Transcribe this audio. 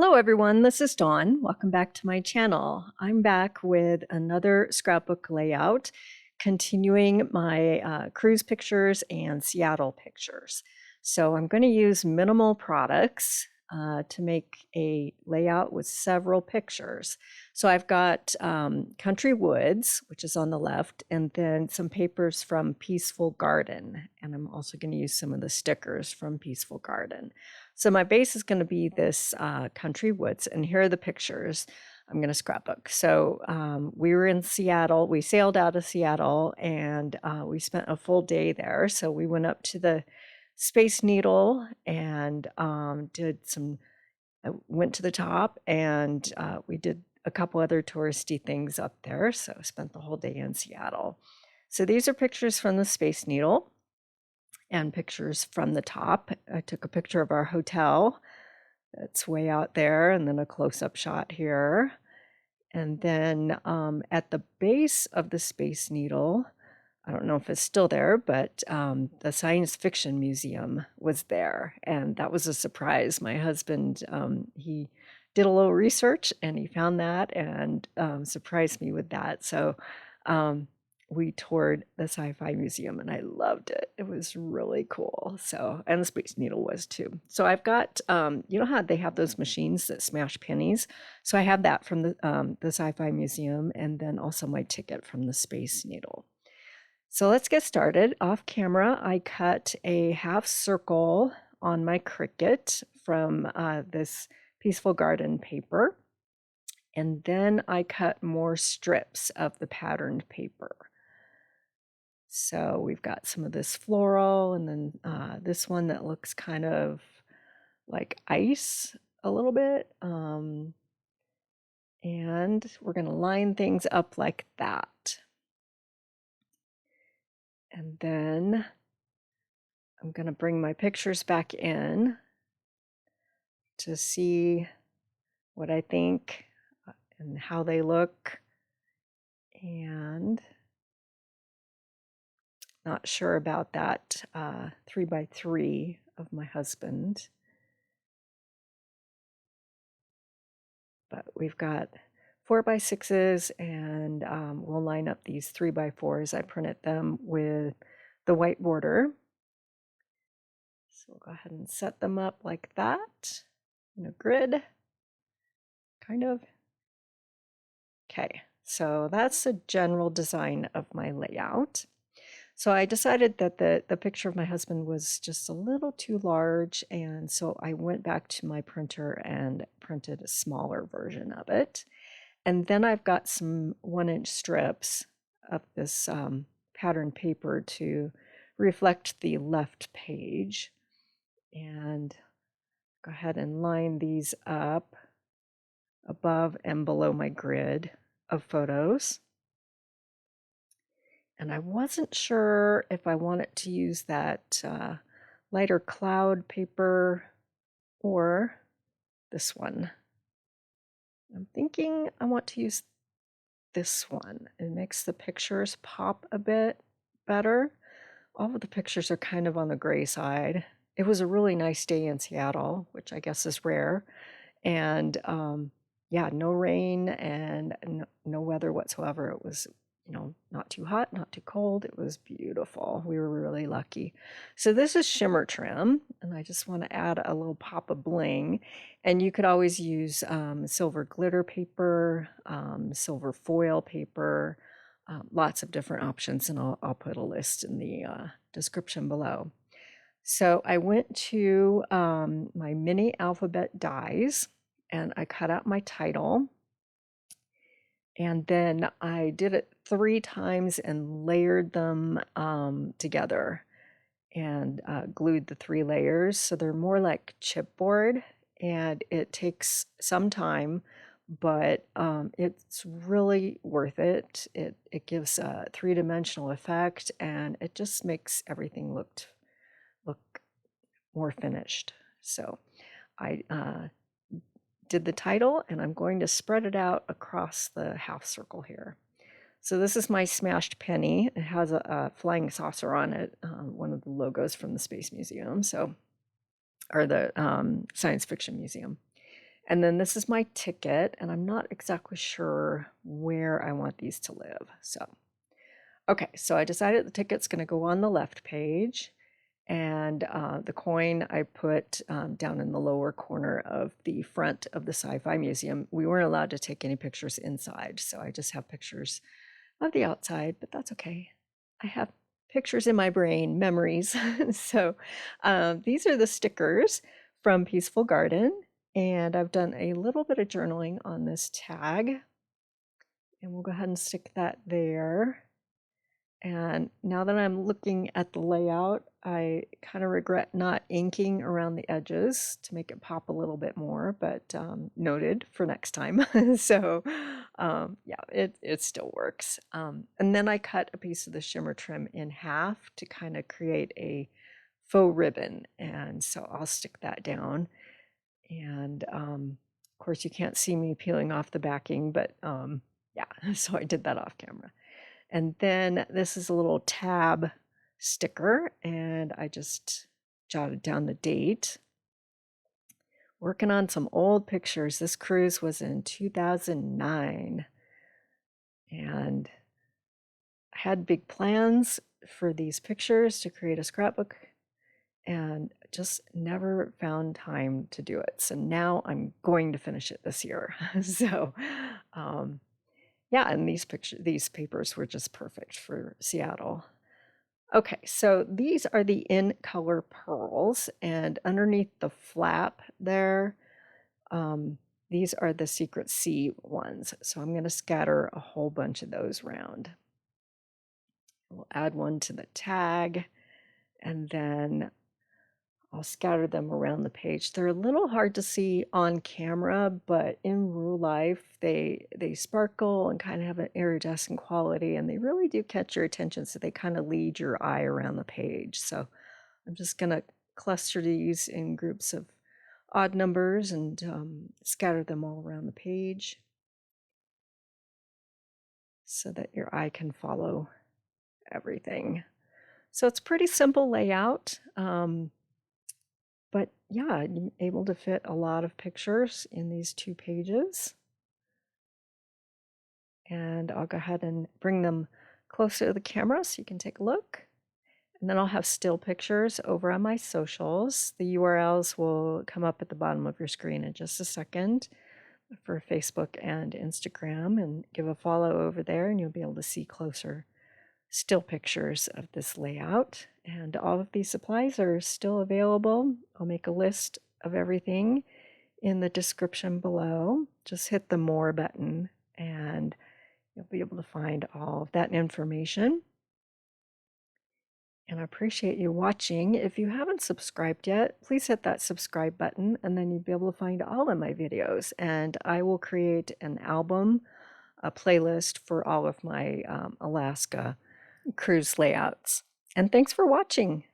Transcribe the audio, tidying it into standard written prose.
Hello everyone, this is Dawn. Welcome back to my channel. I'm back with another scrapbook layout, continuing my cruise pictures and Seattle pictures. So I'm going to use minimal products to make a layout with several pictures. So I've got Country Woods, which is on the left, and then some papers from Peaceful Garden. And I'm also going to use some of the stickers from Peaceful Garden. So my base is going to be this Country Woods, and here are the pictures I'm going to scrapbook. So we were in Seattle. We sailed out of Seattle, and we spent a full day there. So we went up to the Space Needle and went to the top, and we did a couple other touristy things up there. So I spent the whole day in Seattle. So these are pictures from the Space Needle and pictures from the top. I took a picture of our hotel. It's way out there, and then a close-up shot here. And then at the base of the Space Needle, I don't know if it's still there, but the Science Fiction Museum was there, and that was a surprise. My husband, he did a little research, and he found that and surprised me with that. So we toured the Sci-Fi Museum, and I loved it. It was really cool. So, and the Space Needle was too. So I've got, you know how they have those machines that smash pennies? So I have that from the Sci-Fi Museum, and then also my ticket from the Space Needle. So let's get started. Off camera, I cut a half circle on my Cricut from this Peaceful Garden paper. And then I cut more strips of the patterned paper. So we've got some of this floral, and then this one that looks kind of like ice a little bit. And we're going to line things up like that. And then I'm going to bring my pictures back in to see what I think and how they look. And not sure about that 3x3 of my husband. But we've got 4x6s, and we'll line up these 3x4s. I printed them with the white border. So we'll go ahead and set them up like that in a grid, kind of. Okay, so that's the general design of my layout. So I decided that the picture of my husband was just a little too large, and so I went back to my printer and printed a smaller version of it. And then I've got some 1-inch strips of this pattern paper to reflect the left page. And go ahead and line these up above and below my grid of photos. And I wasn't sure if I wanted to use that lighter cloud paper or this one. I'm thinking I want to use this one. It makes the pictures pop a bit better. All of the pictures are kind of on the gray side. It was a really nice day in Seattle, which I guess is rare. And yeah, no rain and no weather whatsoever. It was, not too hot, not too cold. It was beautiful. We were really lucky. So this is shimmer trim, and I just want to add a little pop of bling. And you could always use silver glitter paper, silver foil paper, lots of different options, and I'll put a list in the description below. So I went to my mini alphabet dies, and I cut out my title. And then I did it 3 times and layered them together and glued the 3 layers. So they're more like chipboard, and it takes some time, but it's really worth it. It gives a 3-dimensional effect, and it just makes everything look more finished. So I did the title, and I'm going to spread it out across the half circle here. So this is my smashed penny. It has a flying saucer on it, one of the logos from the Space Museum, or the Science Fiction Museum. And then this is my ticket, and I'm not exactly sure where I want these to live. So, okay, so I decided the ticket's going to go on the left page, and the coin I put down in the lower corner of the front of the Sci-Fi Museum. We weren't allowed to take any pictures inside, so I just have pictures of the outside, but that's okay. I have pictures in my brain, memories. So these are the stickers from Peaceful Garden, and I've done a little bit of journaling on this tag, and we'll go ahead and stick that there. And now that I'm looking at the layout, I kind of regret not inking around the edges to make it pop a little bit more, but noted for next time. So yeah, it still works. And then I cut a piece of the shimmer trim in half to kind of create a faux ribbon. And so I'll stick that down. And of course, you can't see me peeling off the backing, but yeah, so I did that off camera. And then this is a little tab sticker, and I just jotted down the date. Working on some old pictures. This cruise was in 2009, and I had big plans for these pictures to create a scrapbook and just never found time to do it. So now I'm going to finish it this year. So yeah, and these papers were just perfect for Seattle. Okay, so these are the in color pearls, and underneath the flap there, these are the Secret Sea ones. So I'm going to scatter a whole bunch of those around. We'll add one to the tag, and then I'll scatter them around the page. They're a little hard to see on camera, but in real life, they sparkle and kind of have an iridescent quality, and they really do catch your attention, so they kind of lead your eye around the page. So I'm just going to cluster these in groups of odd numbers and scatter them all around the page so that your eye can follow everything. So it's pretty simple layout. But yeah, I'm able to fit a lot of pictures in these 2 pages. And I'll go ahead and bring them closer to the camera so you can take a look. And then I'll have still pictures over on my socials. The URLs will come up at the bottom of your screen in just a second for Facebook and Instagram, and give a follow over there and you'll be able to see closer still pictures of this layout. And all of these supplies are still available. I'll make a list of everything in the description below. Just hit the More button and you'll be able to find all of that information. And I appreciate you watching. If you haven't subscribed yet, please hit that subscribe button, and then you'll be able to find all of my videos. And I will create an album, a playlist for all of my Alaska cruise layouts. And thanks for watching.